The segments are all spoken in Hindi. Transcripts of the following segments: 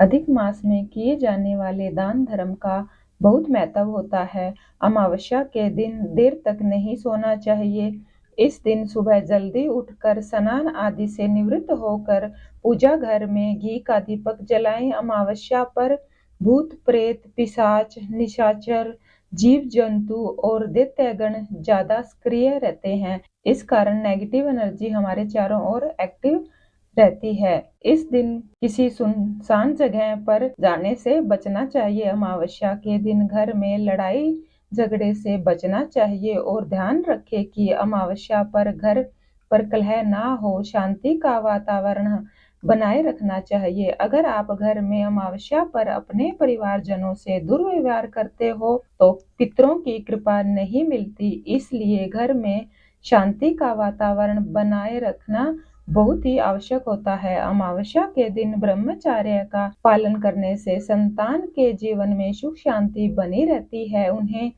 अधिक मास में किए जाने वाले दान धर्म का बहुत महत्व होता है। अमावस्या के दिन देर तक नहीं सोना चाहिए। इस दिन सुबह जल्दी उठकर स्नान आदि से निवृत्त होकर पूजा घर में घी का दीपक जलाएं। अमावस्या पर भूत प्रेत पिशाच निशाचर जीव जंतु और दैत्यगण ज्यादा सक्रिय रहते हैं। इस कारण नेगेटिव एनर्जी हमारे चारों ओर एक्टिव रहती है। इस दिन किसी सुनसान जगह पर जाने से बचना चाहिए। अमावस्या के दिन घर में लड़ाई झगड़े से बचना चाहिए और ध्यान रखें कि अमावस्या पर घर पर कलह ना हो। शांति का वातावरण बनाए रखना चाहिए। अगर आप घर में अमावस्या पर अपने परिवारजनों से दुर्व्यवहार करते हो तो पितरों की कृपा नहीं मिलती। इसलिए घर में शांति का वातावरण बनाए रखना बहुत ही आवश्यक होता है। अमावस्या के दिन ब्रह्मचर्य का पालन करने से संतान के जीवन में सुख शांति बनी रहती है, उन्हें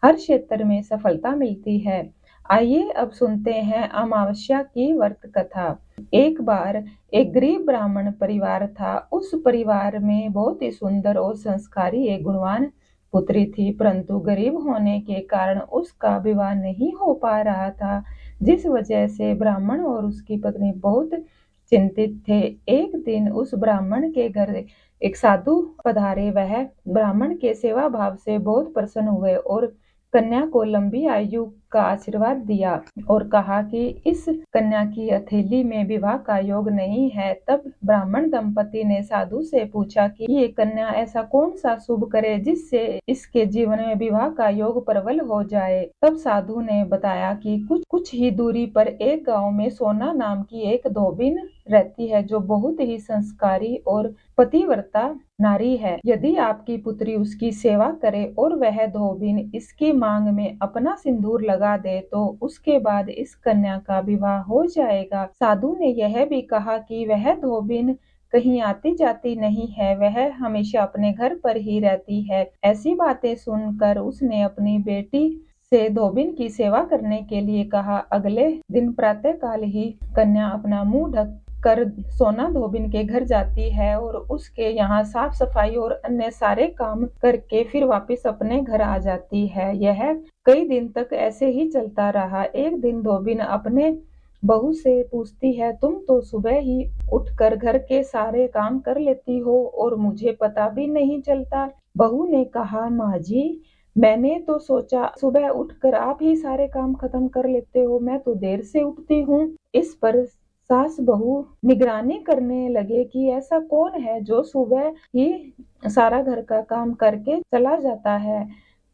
हर क्षेत्र में सफलता मिलती है। आइए अब सुनते हैं अमावस्या की व्रत कथा। एक बार एक गरीब ब्राह्मण परिवार था। उस परिवार में बहुत ही सुंदर और संस्कारी एक गुणवान पुत्री थी, परंतु गरीब होने के कारण उसका विवाह नहीं हो पा रहा था, जिस वजह से ब्राह्मण और उसकी पत्नी बहुत चिंतित थे। एक दिन उस ब्राह्मण के घर एक साधु पधारे। वह ब्राह्मण के सेवा भाव से बहुत प्रसन्न हुए और कन्या को लंबी आयु का आशीर्वाद दिया और कहा कि इस कन्या की हथेली में विवाह का योग नहीं है। तब ब्राह्मण दंपति ने साधु से पूछा कि ये कन्या ऐसा कौन सा शुभ करे जिससे इसके जीवन में विवाह का योग प्रबल हो जाए। तब साधु ने बताया कि कुछ ही दूरी पर एक गांव में सोना नाम की एक धोबिन रहती है, जो बहुत ही संस्कारी और पतिव्रता नारी है। यदि आपकी पुत्री उसकी सेवा करे और वह धोबिन इसकी मांग में अपना सिंदूर लगा दे तो उसके बाद इस कन्या का विवाह हो जाएगा। साधु ने यह भी कहा कि वह धोबिन कहीं आती जाती नहीं है, वह हमेशा अपने घर पर ही रहती है। ऐसी बातें सुनकर उसने अपनी बेटी से धोबिन की सेवा करने के लिए कहा। अगले दिन प्रातःकाल ही कन्या अपना मुंह ढक कर सोना धोबिन के घर जाती है और उसके यहाँ साफ सफाई और अन्य सारे काम करके फिर वापस अपने घर आ जाती है। यह कई दिन तक ऐसे ही चलता रहा। एक दिन धोबिन अपने बहू से पूछती है, तुम तो सुबह ही उठकर घर के सारे काम कर लेती हो और मुझे पता भी नहीं चलता। बहू ने कहा, माँ जी, मैंने तो सोचा सुबह उठकर आप ही सारे काम खत्म कर लेते हो, मैं तो देर से उठती हूँ। इस पर सास बहू निगरानी करने लगे कि ऐसा कौन है जो सुबह ही सारा घर का काम करके चला जाता है।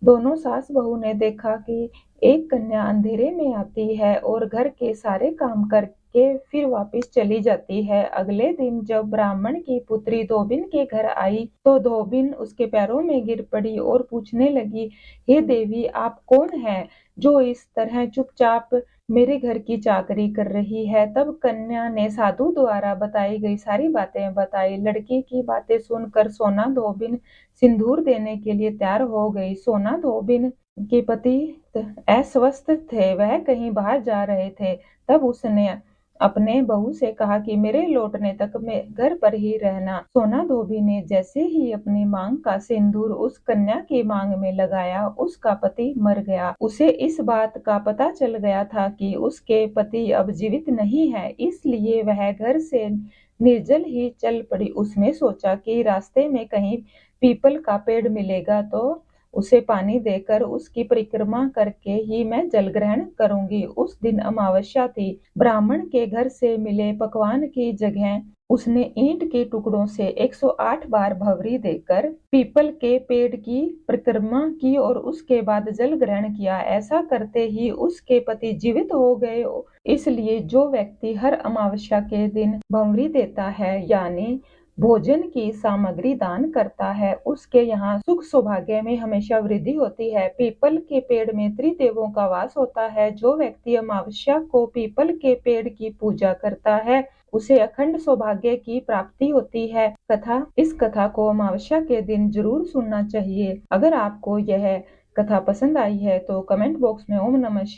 दोनों सास बहू ने देखा कि एक कन्या अंधेरे में आती है और घर के सारे काम करके फिर वापस चली जाती है। अगले दिन जब ब्राह्मण की पुत्री धोबिन के घर आई तो धोबिन उसके पैरों में गिर पड़ी और पूछने लगी, हे देवी, आप कौन है जो इस तरह चुपचाप मेरे घर की चाकरी कर रही है। तब कन्या ने साधु द्वारा बताई गई सारी बातें बताई। लड़की की बातें सुनकर सोना धोबिन सिंदूर देने के लिए तैयार हो गई। सोना धोबिन के पति अस्वस्थ थे, वह कहीं बाहर जा रहे थे। तब उसने अपने बहू से कहा कि मेरे लौटने तक मैं घर पर ही रहना। सोना धोबी ने जैसे ही अपनी मांग का सिंदूर उस कन्या की मांग में लगाया, उसका पति मर गया। उसे इस बात का पता चल गया था कि उसके पति अब जीवित नहीं है, इसलिए वह घर से निर्जल ही चल पड़ी। उसने सोचा कि रास्ते में कहीं पीपल का पेड़ मिलेगा तो उसे पानी देकर उसकी परिक्रमा करके ही मैं जल ग्रहण करूंगी। उस दिन अमावस्या थी। ब्राह्मण के घर से मिले पकवान की जगह उसने ईंट के टुकड़ों से 108 बार भवरी देकर पीपल के पेड़ की परिक्रमा की और उसके बाद जल ग्रहण किया। ऐसा करते ही उसके पति जीवित हो गए। इसलिए जो व्यक्ति हर अमावस्या के दिन भवरी देता है, यानी भोजन की सामग्री दान करता है, उसके यहाँ सुख सौभाग्य में हमेशा वृद्धि होती है। पीपल के पेड़ में त्रिदेवों का वास होता है। जो व्यक्ति अमावस्या को पीपल के पेड़ की पूजा करता है उसे अखंड सौभाग्य की प्राप्ति होती है। इस कथा को अमावस्या के दिन जरूर सुनना चाहिए। अगर आपको यह कथा पसंद आई है तो कमेंट बॉक्स में ओम नमः शिवाय